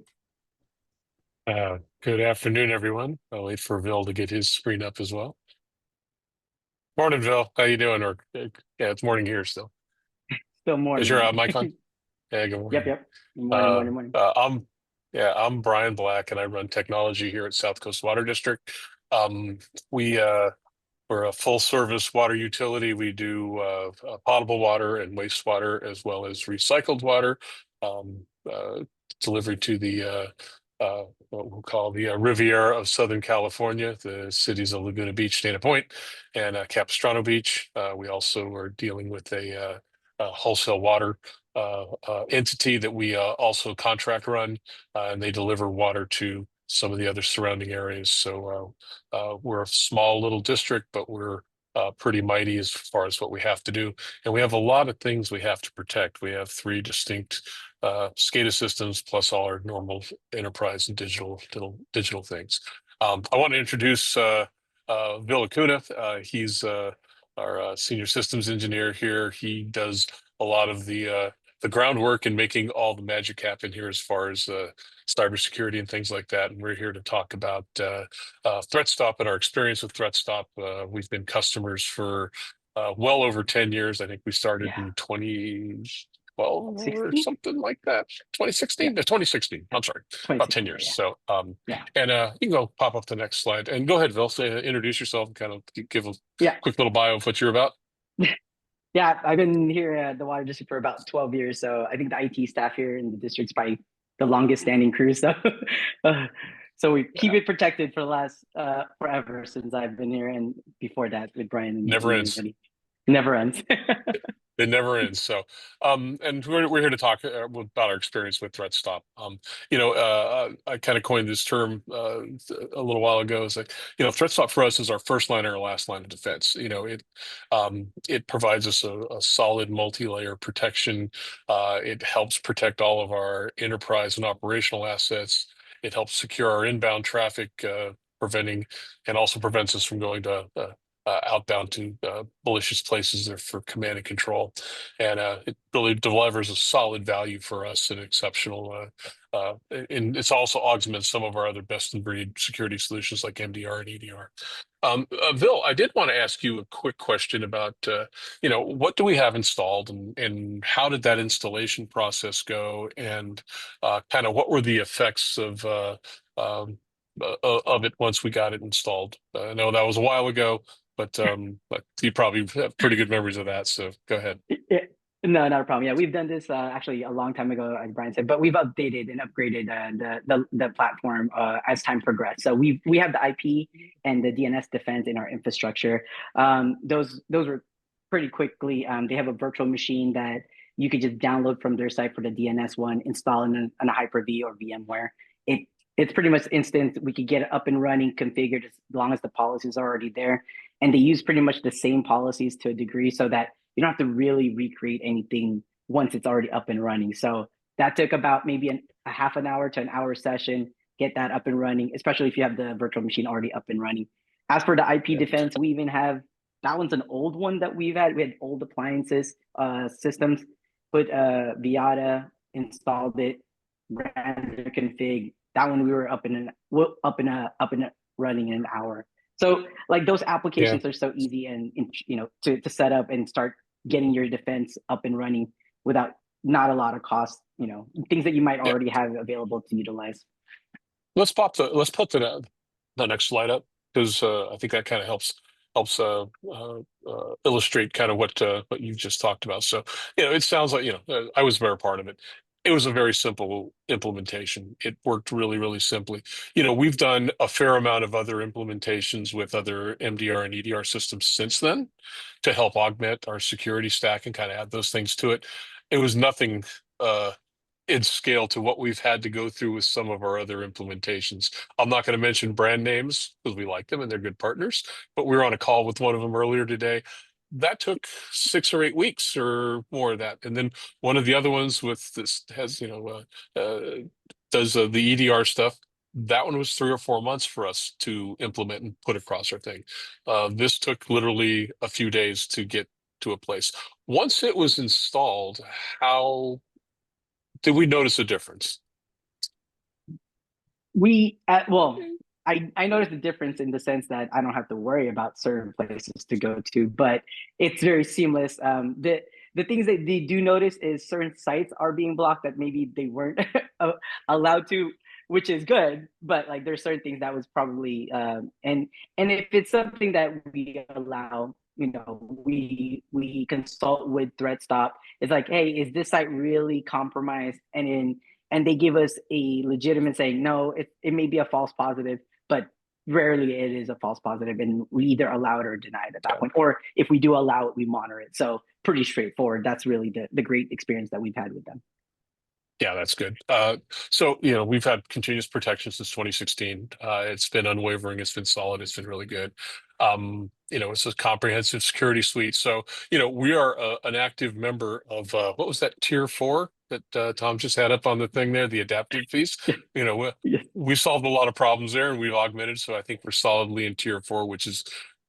Good afternoon, everyone. I'll wait for Vil to get his screen up as well. Morning, Vil. How you doing? Or yeah, it's morning here still. Still morning. Is your mic on? Yeah, good morning. Yep. Morning. I'm Brian Black, and I run technology here at South Coast Water District. We're a full-service water utility. We do potable water and wastewater, as well as recycled water, delivered to the what we'll call the Riviera of Southern California, the cities of Laguna Beach, Dana Point, and Capistrano Beach. We also are dealing with a wholesale water entity that we also contract run, and they deliver water to some of the other surrounding areas. So we're a small little district, but we're pretty mighty as far as what we have to do. And we have a lot of things we have to protect. We have 3 distinct SCADA systems plus all our normal enterprise and digital things. I want to introduce Bill Acuna. He's our senior systems engineer here. He does a lot of the groundwork and making all the magic happen here as far as cybersecurity and things like that. And we're here to talk about ThreatSTOP and our experience with ThreatSTOP. We've been customers for well over 10 years. I think we started in 2012 or something like that. 2016? 2016. I'm sorry. About 10 years. So, and you can go pop up the next slide. And go ahead, Vil, introduce yourself and kind of give a quick little bio of what you're about. Yeah, I've been here at the water district for about 12 years. So I think the IT staff here in the district's probably the longest standing crew. So, so we keep it protected for the last forever since I've been here, and before that with Brian. And never ends. Never ends. It never ends. So, and we're here to talk about our experience with ThreatSTOP. I kind of coined this term a little while ago. It's like, ThreatSTOP for us is our first line or last line of defense. It provides us a solid multi-layer protection. It helps protect all of our enterprise and operational assets. It helps secure our inbound traffic, preventing, and also prevents us from going to outbound to malicious places there for command and control. And it really delivers a solid value for us and exceptional. And it's also augments some of our other best in breed security solutions like MDR and EDR. Vil, I did want to ask you a quick question about, what do we have installed and how did that installation process go? And kind of what were the effects of it once we got it installed? I know that was a while ago, but you probably have pretty good memories of that. So go ahead. No, not a problem. Yeah, we've done this actually a long time ago, as Brian said, but we've updated and upgraded the platform as time progressed. So we have the IP and the DNS defense in our infrastructure. Those were pretty quickly. They have a virtual machine that you could just download from their site for the DNS one, install in a Hyper-V or VMware. It's pretty much instant. We could get it up and running, configured as long as the policies are already there. And they use pretty much the same policies to a degree so that you don't have to really recreate anything once it's already up and running. So that took about maybe a half an hour to an hour session, get that up and running, especially if you have the virtual machine already up and running. As for the IP defense, we even have, that one's an old one that we've had. We had old appliances, systems, put Viata, installed it, ran the config. That one we were up and running in an hour. So like those applications are so easy and to set up and start getting your defense up and running without not a lot of cost, things that you might already have available to utilize. Let's put the next slide up, because I think that kind of helps illustrate kind of what you've just talked about. So, it sounds like, I was very part of it. It was a very simple implementation. It worked really, really simply. We've done a fair amount of other implementations with other MDR and EDR systems since then to help augment our security stack and kind of add those things to it. It was nothing in scale to what we've had to go through with some of our other implementations. I'm not going to mention brand names because we like them and they're good partners, but we were on a call with one of them earlier today. That took 6 or 8 weeks or more of that. And then one of the other ones with this has, does the EDR stuff. That one was 3 or 4 months for us to implement and put across our thing. This took literally a few days to get to a place. Once it was installed, how did we notice a difference? I noticed the difference in the sense that I don't have to worry about certain places to go to, but it's very seamless. The things that they do notice is certain sites are being blocked that maybe they weren't allowed to, which is good. But like there's certain things that was probably and if it's something that we allow, we consult with ThreatSTOP. It's like, hey, is this site really compromised? And they give us a legitimate saying, no, it may be a false positive, but rarely it is a false positive, and we either allow it or deny it at that point. Or if we do allow it, we monitor it. So pretty straightforward. That's really the great experience that we've had with them. Yeah, that's good. So, we've had continuous protection since 2016. It's been unwavering. It's been solid. It's been really good. It's a comprehensive security suite. So, we are an active member of, what was that, tier 4 that Tom just had up on the thing there, the adaptive piece? We solved a lot of problems there and we've augmented. So I think we're solidly in tier 4, which is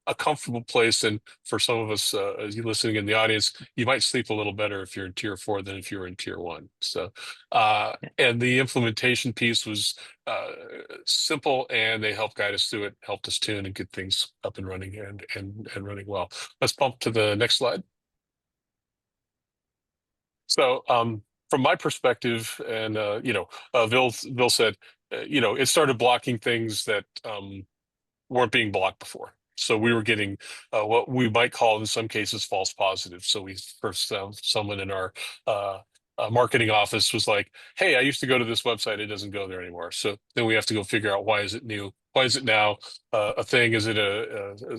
a comfortable place. And for some of us, as you listening in the audience, you might sleep a little better if you're in tier 4 than if you're in tier 1. So, and the implementation piece was simple, and they helped guide us through it, helped us tune and get things up and running and running well. Let's bump to the next slide. So, from my perspective, and Bill said, it started blocking things that weren't being blocked before. So we were getting what we might call in some cases false positives. So we first someone in our marketing office was like, hey, I used to go to this website. It doesn't go there anymore. So then we have to go figure out, why is it new? Why is it now a thing? Is it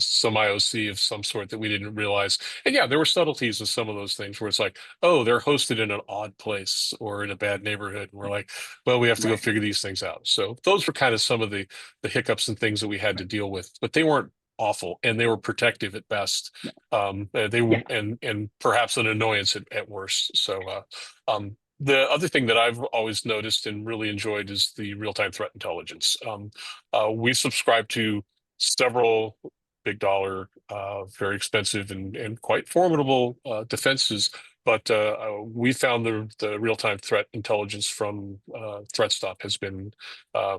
some IOC of some sort that we didn't realize? And yeah, there were subtleties of some of those things where it's like, oh, they're hosted in an odd place or in a bad neighborhood. And we're like, well, we have to go figure these things out. So those were kind of some of the hiccups and things that we had to deal with, but they weren't awful, and they were protective at best. They were, and perhaps an annoyance at worst. So the other thing that I've always noticed and really enjoyed is the real-time threat intelligence. We subscribe to several big dollar, very expensive and quite formidable defenses, but we found the real-time threat intelligence from ThreatSTOP has been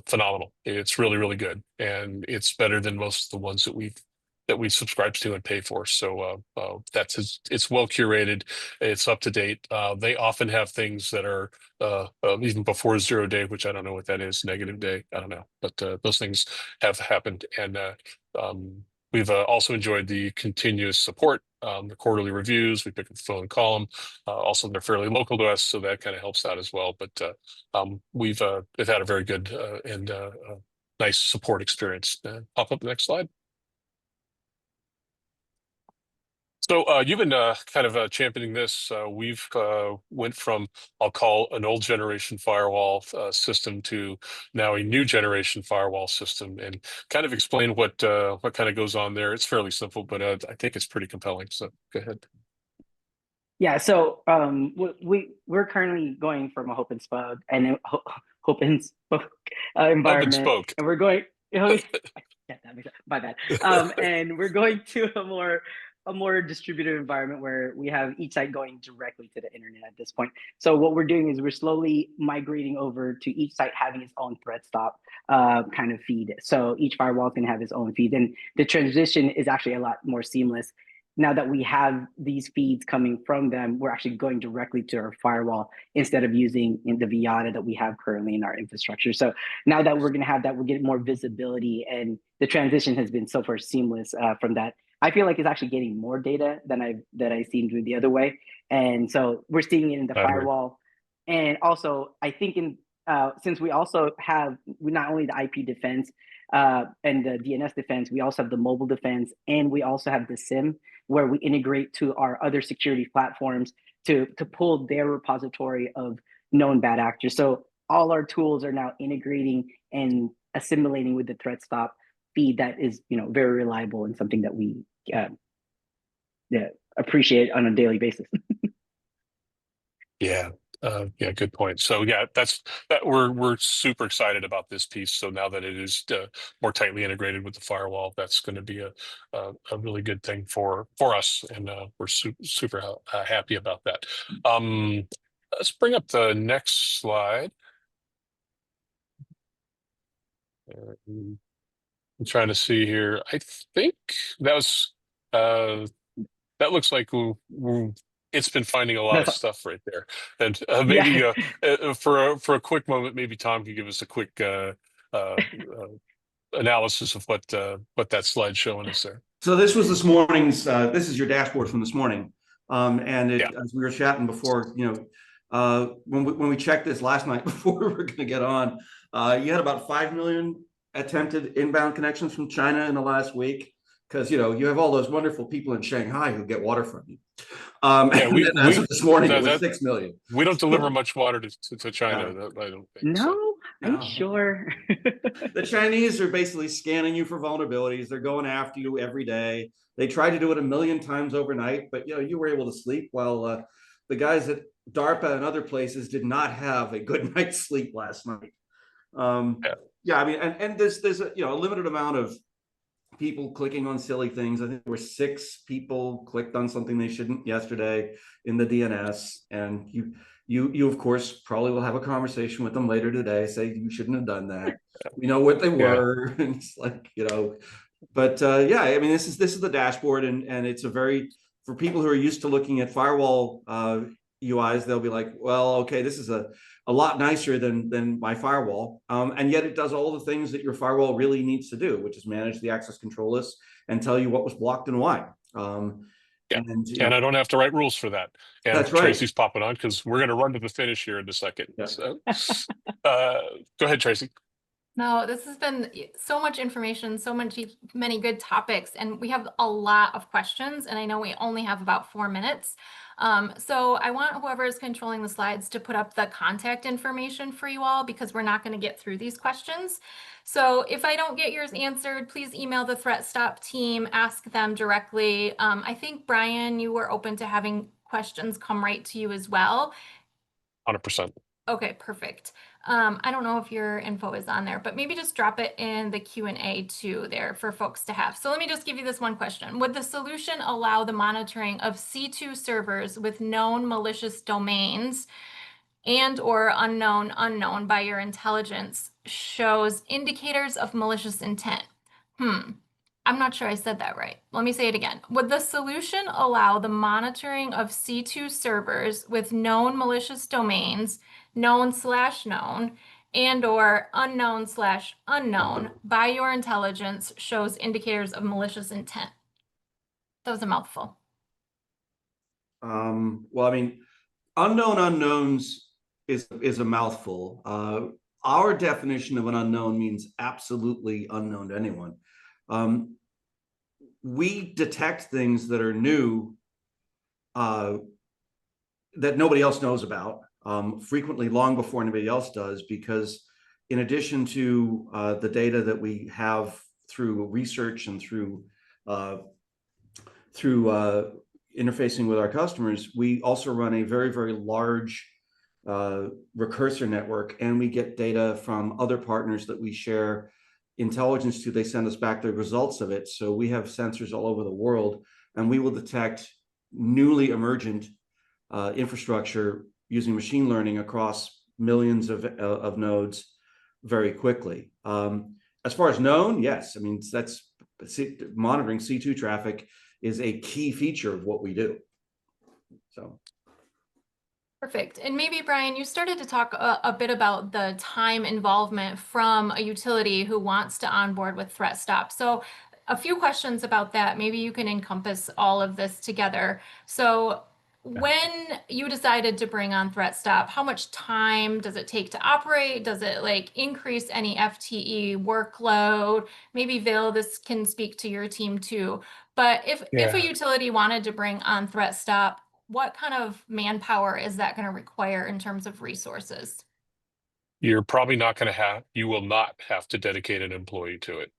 phenomenal. It's really, really good, and it's better than most of the ones that we subscribe to and pay for. So it's well curated, it's up to date. They often have things that are even before 0 day, which I don't know what that is, negative day, I don't know, but those things have happened. And we've also enjoyed the continuous support, the quarterly reviews. We pick up the phone and call them. Also, they're fairly local to us, so that kind of helps out as well. But we've had a very good and nice support experience. Pop up the next slide. So you've been kind of championing this. We've went from, I'll call, an old generation firewall system to now a new generation firewall system, and kind of explain what kind of goes on there. It's fairly simple, but I think it's pretty compelling. So go ahead. Yeah, so we're currently going from a hope and spoke and environment, and we're going. My bad. And we're going to a more distributed environment where we have each site going directly to the internet at this point. So what we're doing is we're slowly migrating over to each site having its own ThreatSTOP kind of feed. So each firewall can have its own feed, and the transition is actually a lot more seamless. Now that we have these feeds coming from them, we're actually going directly to our firewall instead of using the Viata that we have currently in our infrastructure. So now that we're going to have that, we're getting more visibility, and the transition has been so far seamless from that. I feel like it's actually getting more data than I've seen do the other way, and so we're seeing it in the firewall, and also I think since we also have not only the IP defense and the DNS defense, we also have the mobile defense, and we also have the SIM, where we integrate to our other security platforms to pull their repository of known bad actors. So all our tools are now integrating and assimilating with the ThreatSTOP feed that is, very reliable and something that we appreciate on a daily basis. Yeah, good point. So yeah, we're super excited about this piece. So now that it is more tightly integrated with the firewall, that's going to be a really good thing for us, and we're super happy about that. Let's bring up the next slide. I'm trying to see here. I think that was that looks like it's been finding a lot of stuff right there. And maybe for a quick moment, maybe Tom could give us a quick analysis of what that slide's showing us there. So this was this morning's. This is your dashboard from this morning, and as we were chatting before, when we checked this last night before we were going to get on, you had about 5 million attempted inbound connections from China in the last week? Because you have all those wonderful people in Shanghai who get water from you. Yeah, And as of this morning, it that, was that 6 million. we don't deliver much water to China. Yeah. I don't think No, so. are you No. sure? The Chinese are basically scanning you for vulnerabilities. They're going after you every day. They tried to do it 1,000,000 times overnight, but you were able to sleep while the guys at DARPA and other places did not have a good night's sleep last night. Yeah. Yeah, I mean, and there's a limited amount of people clicking on silly things. I think there were 6 people clicked on something they shouldn't yesterday in the DNS, and you of course probably will have a conversation with them later today. Say you shouldn't have done that. We know what they were, and it's like But yeah, I mean, this is the dashboard, and it's for people who are used to looking at firewall UIs, they'll be like, well, okay, this is a lot nicer than my firewall. And yet it does all the things that your firewall really needs to do, which is manage the access control list and tell you what was blocked and why. Yeah. And I don't have to write rules for that. And that's right. Tracy's popping on because we're going to run to the finish here in a second. Yeah. So go ahead, Tracy. No, this has been so much information, many good topics, and we have a lot of questions, and I know we only have about 4 minutes. So I want whoever is controlling the slides to put up the contact information for you all, because we're not going to get through these questions. So if I don't get yours answered, please email the ThreatSTOP team, ask them directly. I think, Brian, you were open to having questions come right to you as well. 100%. Okay, perfect. I don't know if your info is on there, but maybe just drop it in the Q&A too there for folks to have. So let me just give you this one question. Would the solution allow the monitoring of C2 servers with known malicious domains and or unknown by your intelligence shows indicators of malicious intent? I'm not sure I said that right. Let me say it again. Would the solution allow the monitoring of C2 servers with known malicious domains, known/known, and or unknown/unknown by your intelligence shows indicators of malicious intent? That was a mouthful. Well, I mean, unknown unknowns is a mouthful. Our definition of an unknown means absolutely unknown to anyone. We detect things that are new that nobody else knows about, frequently long before anybody else does, because in addition to the data that we have through research and through interfacing with our customers, we also run a very, very large recursor network, and we get data from other partners that we share intelligence to. They send us back the results of it. So we have sensors all over the world, and we will detect newly emergent infrastructure using machine learning across millions of nodes very quickly. As far as known, yes, I mean, that's monitoring C2 traffic is a key feature of what we do. So. Perfect. And maybe, Brian, you started to talk a bit about the time involvement from a utility who wants to onboard with ThreatSTOP. So a few questions about that. Maybe you can encompass all of this together. So when you decided to bring on ThreatSTOP, how much time does it take to operate? Does it increase any FTE workload? Maybe Vil, this can speak to your team too. But if a utility wanted to bring on ThreatSTOP, what kind of manpower is that going to require in terms of resources? You're probably not going to you will not have to dedicate an employee to it.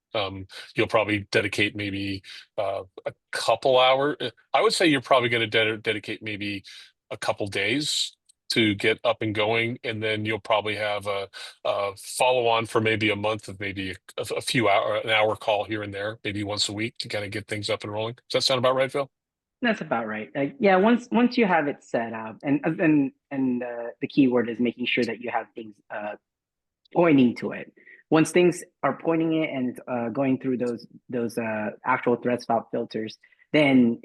You'll probably dedicate maybe a couple hours. I would say you're probably going to dedicate maybe a couple days to get up and going, and then you'll probably have a follow on for maybe a month of maybe a few an hour call here and there, maybe once a week to kind of get things up and rolling. Does that sound about right, Phil? That's about right. Yeah, once you have it set up, and the key word is making sure that you have things pointing to it. Once things are pointing it and going through those actual ThreatSTOP filters, then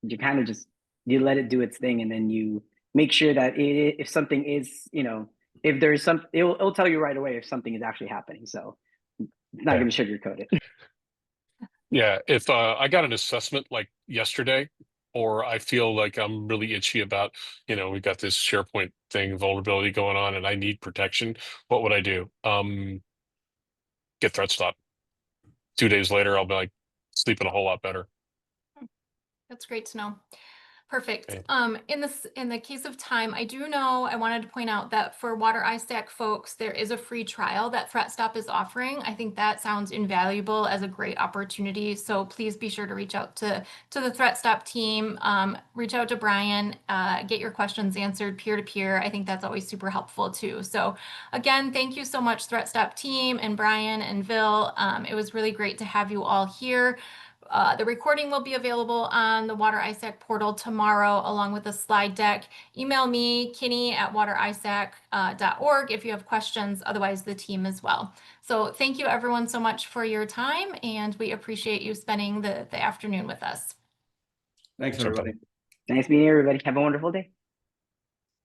you kind of just let it do its thing, and then you make sure that if something is, if there's some, it'll tell you right away if something is actually happening. So it's not going to sugarcoat it. Yeah, if I got an assessment like yesterday, or I feel like I'm really itchy about, we've got this SharePoint thing vulnerability going on and I need protection, what would I do? get ThreatSTOP. 2 days later, I'll be like sleeping a whole lot better. That's great to know. Perfect. Okay. In the case of time, I do know I wanted to point out that for Water ISAC folks, there is a free trial that ThreatSTOP is offering. I think that sounds invaluable as a great opportunity. So please be sure to reach out to the ThreatSTOP team, reach out to Brian, get your questions answered peer to peer. I think that's always super helpful too. So again, thank you so much, ThreatSTOP team and Brian and Vil. It was really great to have you all here. The recording will be available on the Water ISAC portal tomorrow, along with a slide deck. Email me, kinney@waterisac.org if you have questions, otherwise the team as well. So thank you everyone so much for your time, and we appreciate you spending the afternoon with us. Thanks, everybody. Nice meeting everybody. Have a wonderful day.